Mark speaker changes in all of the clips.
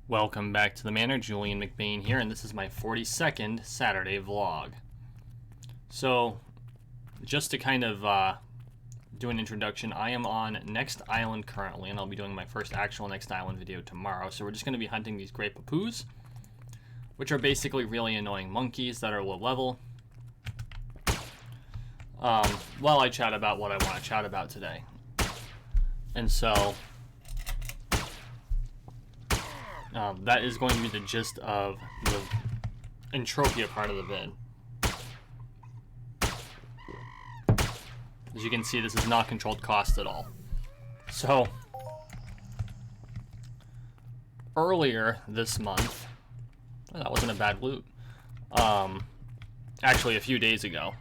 Speaker 1: Welcome back to the Manor. Julian McBain here, and this is my 42nd Saturday vlog. So, just to kind of do an introduction, I am on Next Island currently, and I'll be doing my first actual Next Island video tomorrow. So we're just going to be hunting these great papoose, which are basically really annoying monkeys that are low level. While I chat about what I want to chat about today. And so that is going to be the gist of the Entropia part of the vid. As you can see, this is not controlled cost at all. So, earlier this month, that wasn't a bad loot. Actually, a few days ago.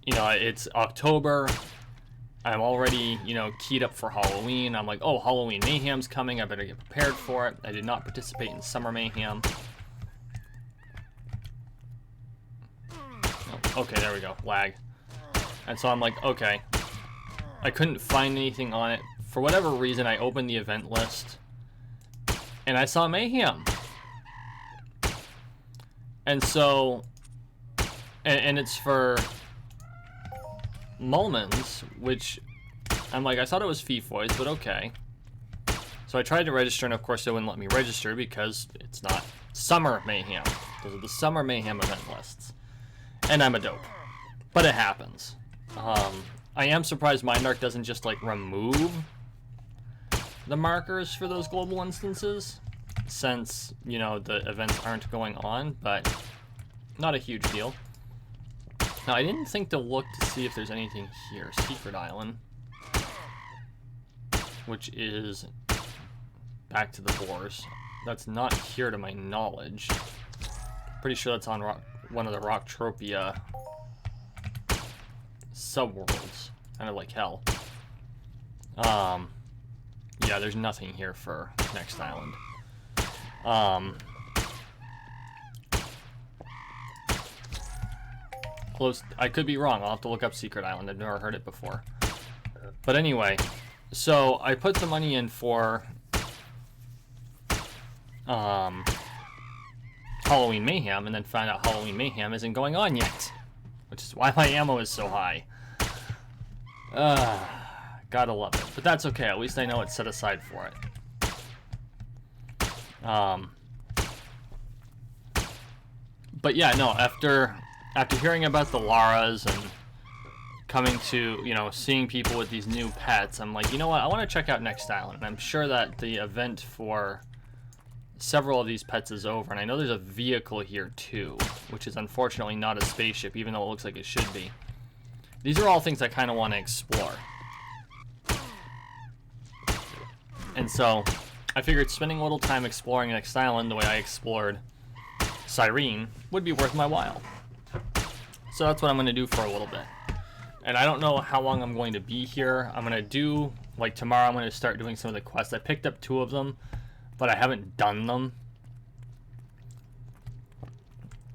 Speaker 1: You know, it's October. I'm already, keyed up for Halloween. I'm like, oh, Halloween Mayhem's coming. I better get prepared for it. I did not participate in Summer Mayhem. Oh, okay, there we go. Lag. And so I'm like, okay. I couldn't find anything on it. For whatever reason, I opened the event list. And I saw Mayhem. And so... And it's for... Mulmans, which I'm like, I thought it was Feefoys, but okay. So I tried to register, and of course it wouldn't let me register because it's not Summer Mayhem. Those are the Summer Mayhem event lists. And I'm a dope. But it happens. I am surprised Mindark doesn't just like remove the markers for those global instances, since, the events aren't going on, but not a huge deal. Now, I didn't think to look to see if there's anything here. Secret Island. Which is back to the boars. That's not here to my knowledge. Pretty sure that's on one of the Rocktropia subworlds. Kind of like hell. Yeah, there's nothing here for Next Island. Close. I could be wrong. I'll have to look up Secret Island. I've never heard it before. But anyway, so I put the money in for Halloween Mayhem, and then found out Halloween Mayhem isn't going on yet, which is why my ammo is so high. Gotta love it. But that's okay. At least I know it's set aside for it. But yeah, no, after hearing about the Laras and coming to, seeing people with these new pets, I'm like, you know what, I want to check out Next Island. And I'm sure that the event for several of these pets is over. And I know there's a vehicle here too, which is unfortunately not a spaceship, even though it looks like it should be. These are all things I kind of want to explore. And so I figured spending a little time exploring Next Island the way I explored Cyrene would be worth my while. So that's what I'm going to do for a little bit. And I don't know how long I'm going to be here. I'm going to do, like tomorrow, I'm going to start doing some of the quests. I picked up 2 of them, but I haven't done them.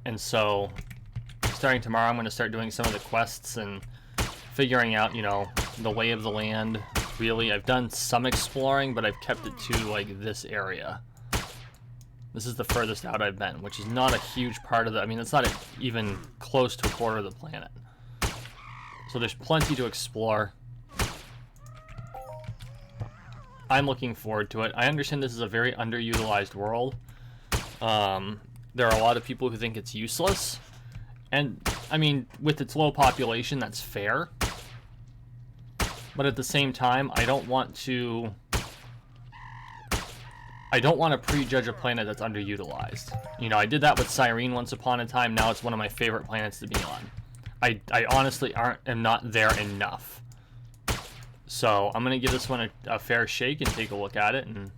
Speaker 1: And so, starting tomorrow, I'm going to start doing some of the quests and figuring out, the lay of the land. Really, I've done some exploring, but I've kept it to, like, this area. This is the furthest out I've been, which is not a huge part of the... I mean, it's not even close to a quarter of the planet. So there's plenty to explore. I'm looking forward to it. I understand this is a very underutilized world. There are a lot of people who think it's useless. And, I mean, with its low population, that's fair. But at the same time, I don't want to prejudge a planet that's underutilized. I did that with Cyrene once upon a time. Now it's one of my favorite planets to be on. I honestly am not there enough. So I'm going to give this one a fair shake and take a look at it and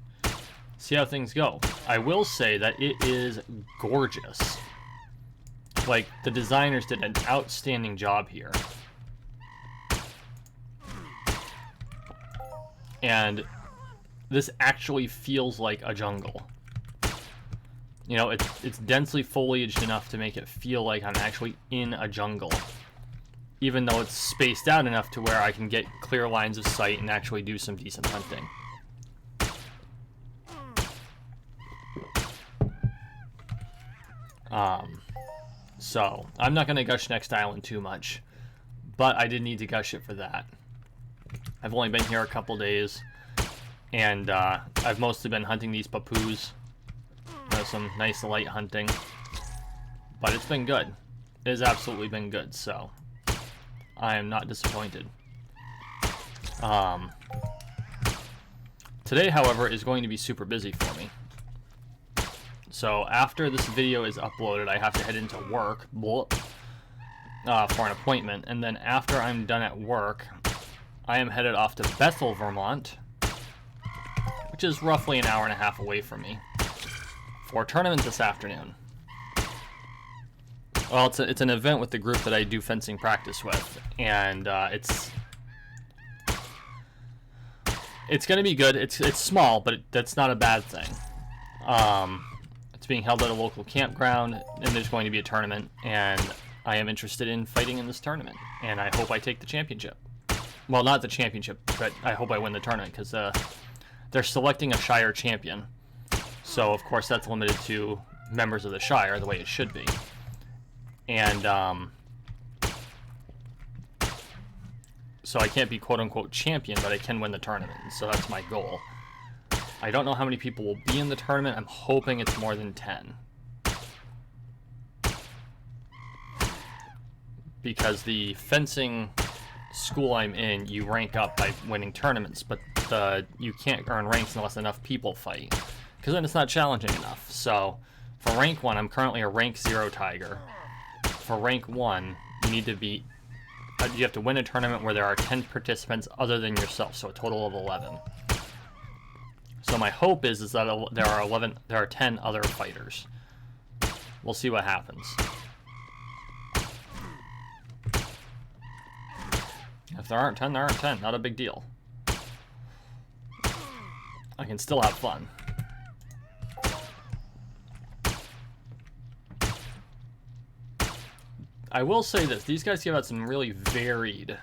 Speaker 1: see how things go. I will say that it is gorgeous. Like, the designers did an outstanding job here. And this actually feels like a jungle. It's densely foliaged enough to make it feel like I'm actually in a jungle. even though it's spaced out enough to where I can get clear lines of sight and actually do some decent hunting. So I'm not going to gush Next Island too much, but I did need to gush it for that. I've only been here a couple days, and I've mostly been hunting these papoos. Some nice light hunting, but it's been good. It has absolutely been good, so I am not disappointed. Today, however, is going to be super busy for me. So after this video is uploaded, I have to head into work for an appointment, and then after I'm done at work, I am headed off to Bethel, Vermont, which is roughly an hour and a half away from me, for a tournament this afternoon. Well, it's an event with the group that I do fencing practice with, and it's going to be good. It's small, but that's not a bad thing. It's being held at a local campground, and there's going to be a tournament, and I am interested in fighting in this tournament, and I hope I take the championship. Well, not the championship, but I hope I win the tournament, because they're selecting a Shire champion. So, of course, that's limited to members of the Shire, the way it should be. And so I can't be quote-unquote champion, but I can win the tournament, so that's my goal. I don't know how many people will be in the tournament. I'm hoping it's more than 10. Because the fencing school I'm in, you rank up by winning tournaments, but you can't earn ranks unless enough people fight, because then it's not challenging enough. So for rank 1, I'm currently a rank 0 tiger. For rank 1, you have to win a tournament where there are 10 participants other than yourself, so a total of 11. So my hope is that there are 10 other fighters. We'll see what happens. If there aren't 10, there aren't 10. Not a big deal. I can still have fun. I will say this. These guys give out some really varied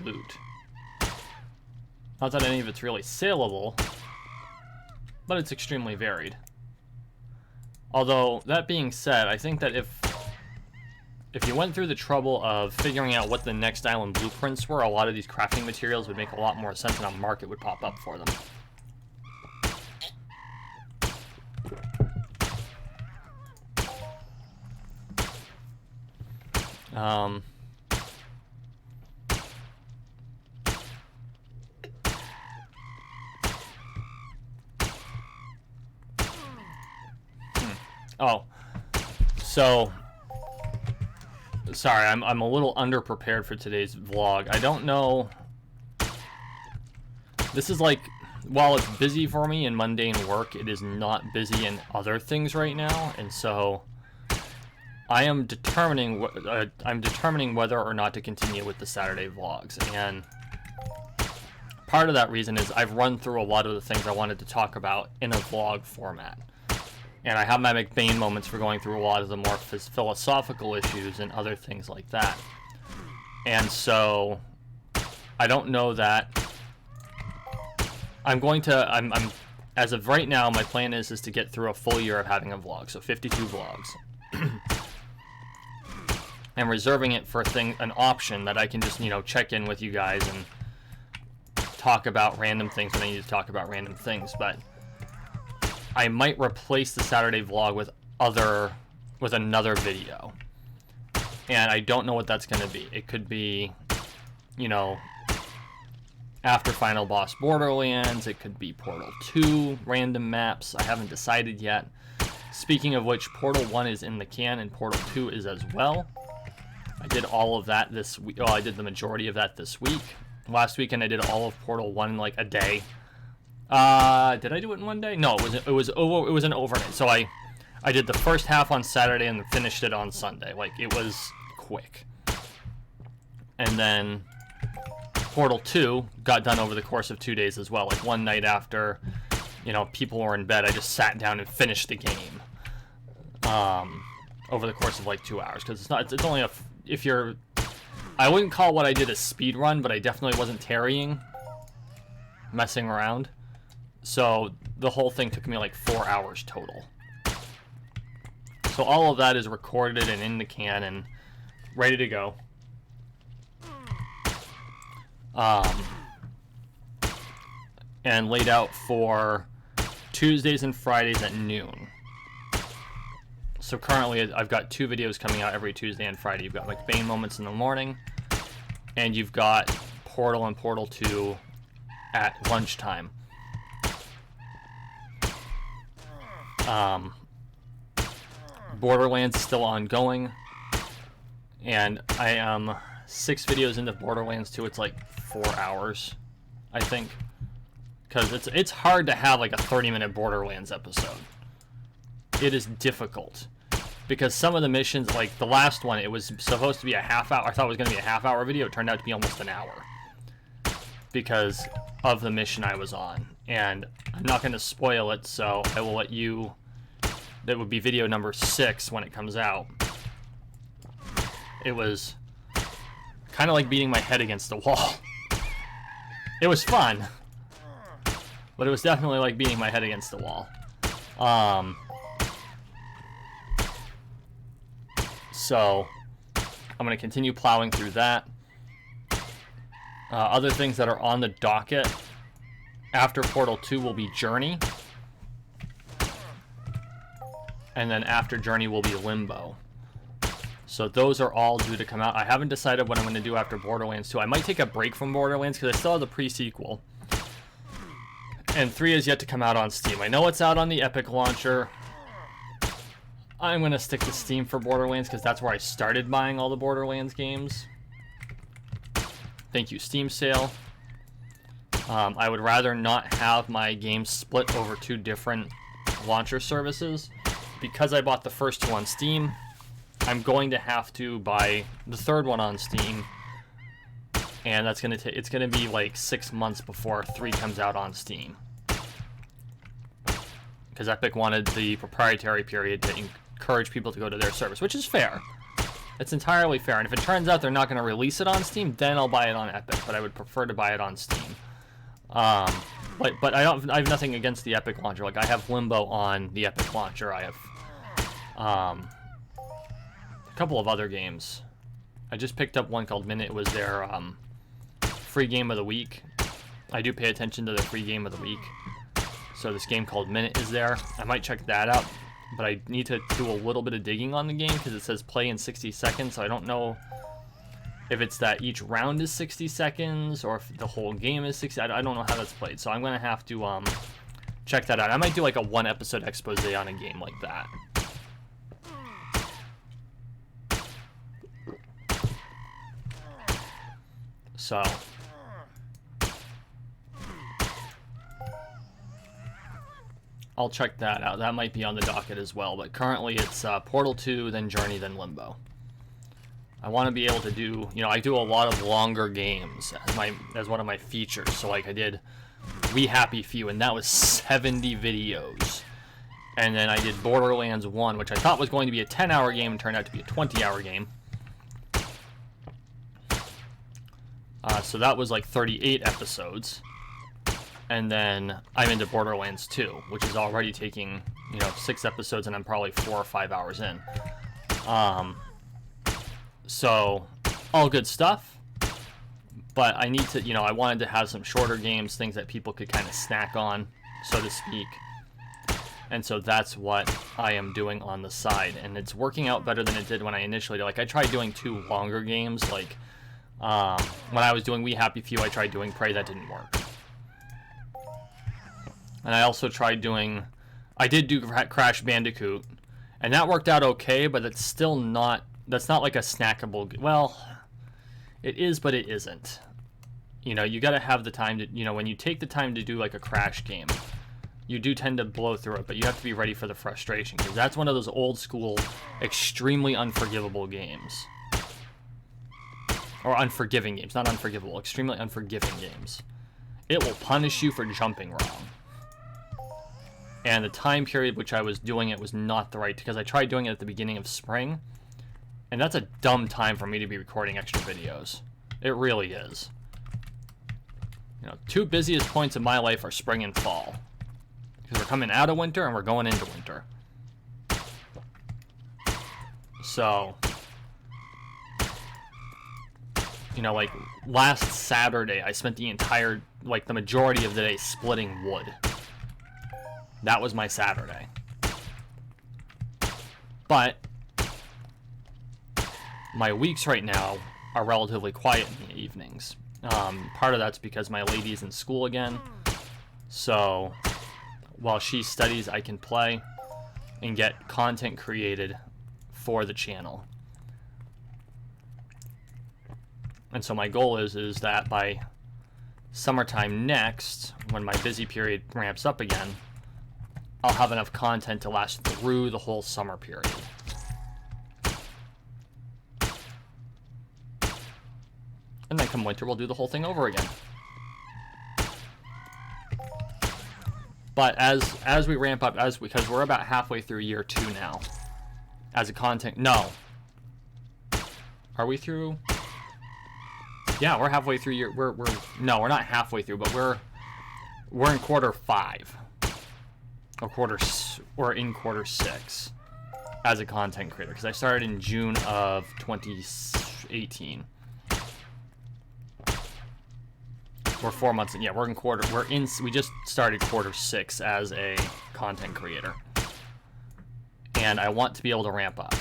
Speaker 1: loot. Not that any of it's really saleable, but it's extremely varied. Although, that being said, I think that if you went through the trouble of figuring out what the Next Island blueprints were, a lot of these crafting materials would make a lot more sense and a market would pop up for them. Oh, so sorry, I'm a little underprepared for today's vlog. I don't know. This is like, while it's busy for me in mundane work, it is not busy in other things right now, and so I am determining whether or not to continue with the Saturday vlogs. And part of that reason is I've run through a lot of the things I wanted to talk about in a vlog format. And I have my McBain moments for going through a lot of the more philosophical issues and other things like that. And so I don't know that I'm as of right now, my plan is to get through a full year of having a vlog, so 52 vlogs. And reserving it for an option that I can just, check in with you guys and talk about random things when I need to talk about random things. But I might replace the Saturday vlog with another video. And I don't know what that's going to be. It could be, after Final Boss Borderlands. It could be Portal 2, random maps. I haven't decided yet. Speaking of which, Portal 1 is in the can and Portal 2 is as well. I did all of that this week. Well, I did the majority of that this week. Last weekend I did all of Portal 1 in like a day. Did I do it in one day? No, it was an overnight. So I did the first half on Saturday and finished it on Sunday. Like, it was quick. And then Portal 2 got done over the course of 2 days as well. Like, one night after, people were in bed, I just sat down and finished the game. Over the course of like 2 hours, because it's only I wouldn't call what I did a speed run, but I definitely wasn't tarrying, messing around. So the whole thing took me like 4 hours total. So all of that is recorded and in the can and ready to go. And laid out for Tuesdays and Fridays at noon. So currently I've got 2 videos coming out every Tuesday and Friday. You've got McBain moments in the morning, and you've got Portal and Portal 2 at lunchtime. Borderlands is still ongoing, and I am 6 videos into Borderlands 2. It's like 4 hours, I think, because it's hard to have like a 30-minute Borderlands episode. It is difficult because some of the missions, like the last one, it was supposed to be a half hour. I thought it was going to be a half-hour video. It turned out to be almost an hour because of the mission I was on, and I'm not going to spoil it, so I will let you. That would be video number 6 when it comes out. It was kind of like beating my head against the wall. It was fun, but it was definitely like beating my head against the wall. So I'm going to continue plowing through that. Other things that are on the docket after Portal 2 will be Journey. And then after Journey will be Limbo. So those are all due to come out. I haven't decided what I'm going to do after Borderlands 2. I might take a break from Borderlands because I still have the pre-sequel. And 3 is yet to come out on Steam. I know it's out on the Epic launcher. I'm going to stick to Steam for Borderlands because that's where I started buying all the Borderlands games. Thank you, Steam sale. I would rather not have my games split over 2 different launcher services. Because I bought the first 2 on Steam, I'm going to have to buy the 3rd one on Steam, and that's gonna it's gonna be like 6 months before 3 comes out on Steam. Because Epic wanted the proprietary period to encourage people to go to their service, which is fair. It's entirely fair, and if it turns out they're not going to release it on Steam, then I'll buy it on Epic. But I would prefer to buy it on Steam. But I have nothing against the Epic launcher. Like I have Limbo on the Epic launcher. I have a couple of other games. I just picked up one called Minute. It was their free game of the week. I do pay attention to the free game of the week. So this game called Minute is there. I might check that out. But I need to do a little bit of digging on the game because it says play in 60 seconds. So I don't know if it's that each round is 60 seconds or if the whole game is 60. I don't know how that's played. So I'm going to have to check that out. I might do like a 1-episode expose on a game like that. So I'll check that out. That might be on the docket as well. But currently it's Portal 2, then Journey, then Limbo. I want to be able to do, I do a lot of longer games as one of my features. So like I did We Happy Few, and that was 70 videos. And then I did Borderlands 1, which I thought was going to be a 10-hour game and turned out to be a 20-hour game. So that was like 38 episodes. And then I'm into Borderlands 2, which is already taking, 6 episodes, and I'm probably 4 or 5 hours in. So, all good stuff. But I need to, I wanted to have some shorter games, things that people could kind of snack on, so to speak. And so that's what I am doing on the side. And it's working out better than it did when I initially did. Like, I tried doing 2 longer games. Like, when I was doing We Happy Few, I tried doing Prey. That didn't work. And I also tried doing... I did do Crash Bandicoot. And that worked out okay, but it's still not... That's not like a snackable... Well, it is, but it isn't. You gotta have the time to... when you take the time to do like a Crash game, you do tend to blow through it, but you have to be ready for the frustration, because that's one of those old school, extremely unforgivable games. Or unforgiving games, not unforgivable, extremely unforgiving games. It will punish you for jumping wrong. And the time period which I was doing it was not the right, because I tried doing it at the beginning of spring, and that's a dumb time for me to be recording extra videos. It really is. 2 busiest points in my life are spring and fall. Because we're coming out of winter and we're going into winter. So, you know, like last Saturday, I spent the entire, like the majority of the day splitting wood. That was my Saturday. But my weeks right now are relatively quiet in the evenings. Part of that's because my lady's in school again. So while she studies, I can play and get content created for the channel. And so my goal is that by summertime next, when my busy period ramps up again, I'll have enough content to last through the whole summer period. And then come winter, we'll do the whole thing over again. But as we ramp up, because we're about halfway through year 2 now, as a content, no. Are we through? Yeah, we're halfway through year, no, we're not halfway through, but we're in quarter 5. Or in quarter 6 as a content creator, because I started in June of 2018. We're 4 months in. Yeah, we just started quarter 6 as a content creator. And I want to be able to ramp up.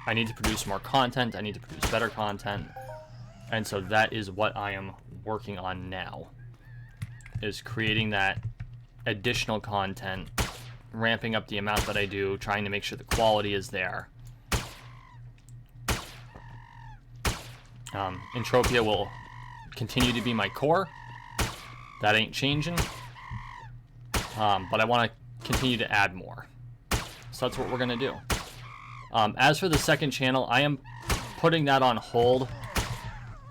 Speaker 1: I need to produce more content. I need to produce better content. And so that is what I am working on now, is creating that additional content, ramping up the amount that I do, trying to make sure the quality is there. Entropia will continue to be my core. That ain't changing. But I want to continue to add more. So that's what we're going to do. As for the second channel, I am putting that on hold.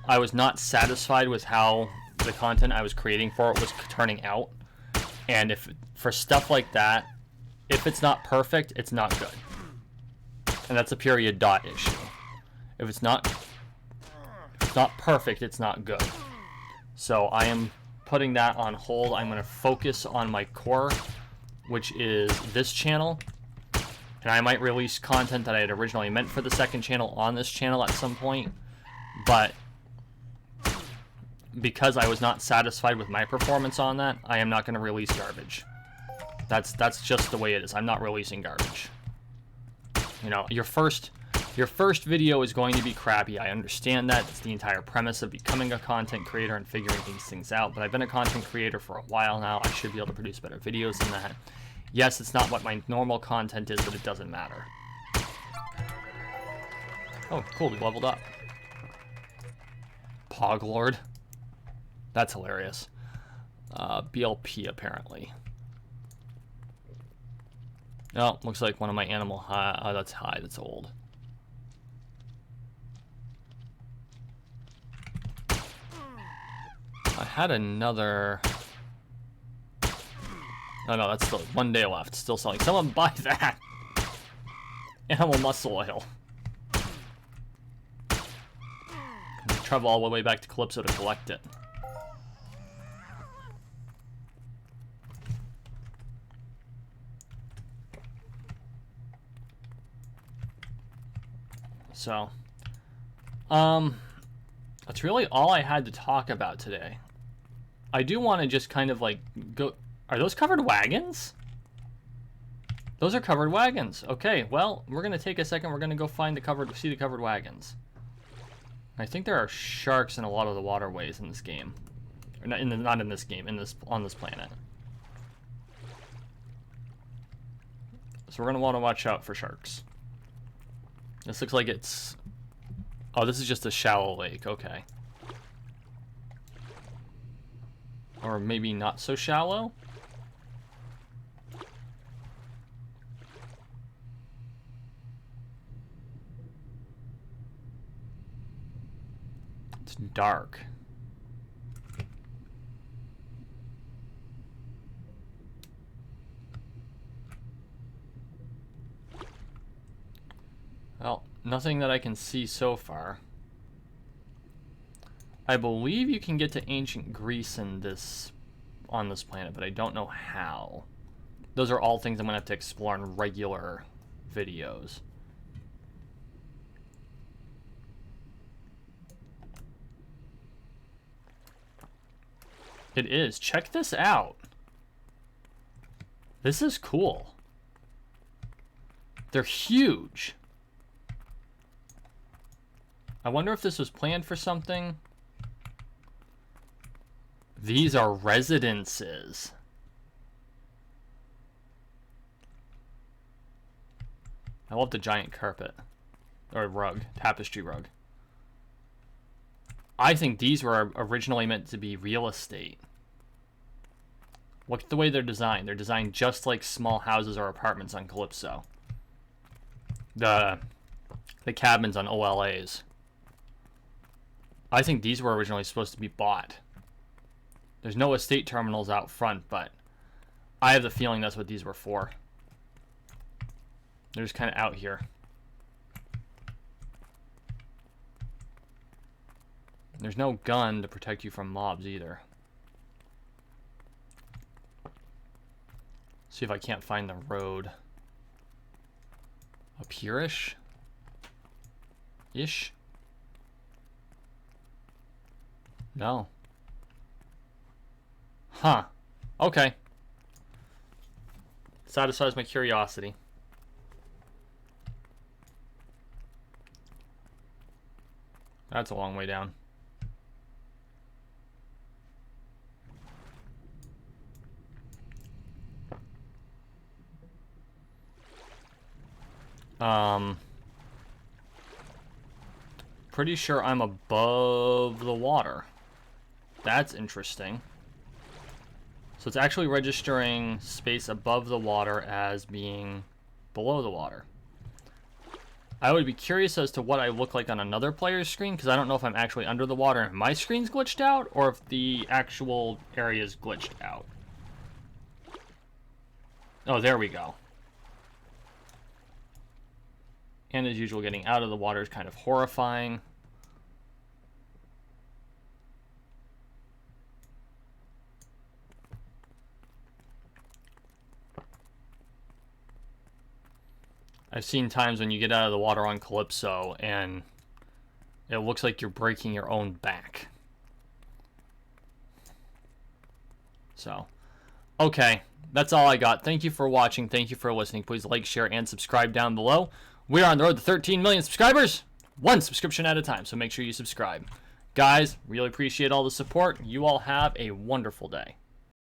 Speaker 1: I was not satisfied with how the content I was creating for it was turning out. And if for stuff like that, if it's not perfect, it's not good. And that's a period dot issue. If it's not perfect, it's not good. So I am putting that on hold. I'm going to focus on my core, which is this channel. And I might release content that I had originally meant for the second channel on this channel at some point. But because I was not satisfied with my performance on that, I am not going to release garbage. That's just the way it is. I'm not releasing garbage. You know, your first video is going to be crappy. I understand that. It's the entire premise of becoming a content creator and figuring these things out. But I've been a content creator for a while now. I should be able to produce better videos than that. Yes, it's not what my normal content is, but it doesn't matter. Oh, cool. We leveled up. Poglord. That's hilarious. BLP, apparently. Oh, looks like one of my animal high. Oh, that's high. That's old. I had another. Oh no, that's still 1 day left. Still selling. Someone buy that. Animal muscle oil. Travel all the way back to Calypso to collect it. So, that's really all I had to talk about today. I do want to just kind of like go. Are those covered wagons? Those are covered wagons. Okay, well, we're gonna take a second. We're gonna go find see the covered wagons. I think there are sharks in a lot of the waterways in this game, or not in this game, on this planet. So we're gonna want to watch out for sharks. This looks like it's. Oh, this is just a shallow lake. Okay. Or maybe not so shallow. It's dark. Well, nothing that I can see so far. I believe you can get to ancient Greece on this planet, but I don't know how. Those are all things I'm gonna have to explore in regular videos. It is. Check this out. This is cool. They're huge. I wonder if this was planned for something. These are residences. I love the giant carpet. Or rug. Tapestry rug. I think these were originally meant to be real estate. Look at the way they're designed. They're designed just like small houses or apartments on Calypso. The cabins on OLAs. I think these were originally supposed to be bought. There's no estate terminals out front, but I have the feeling that's what these were for. They're just kind of out here. There's no gun to protect you from mobs either. See if I can't find the road. Up here-ish? Ish? No. Huh. Okay. Satisfies my curiosity. That's a long way down. Pretty sure I'm above the water. That's interesting. So it's actually registering space above the water as being below the water. I would be curious as to what I look like on another player's screen, because I don't know if I'm actually under the water and my screen's glitched out, or if the actual area is glitched out. Oh, there we go. And as usual, getting out of the water is kind of horrifying. I've seen times when you get out of the water on Calypso and it looks like you're breaking your own back. So, okay, that's all I got. Thank you for watching. Thank you for listening. Please like, share, and subscribe down below. We are on the road to 13 million subscribers, one subscription at a time, so make sure you subscribe. Guys, really appreciate all the support. You all have a wonderful day.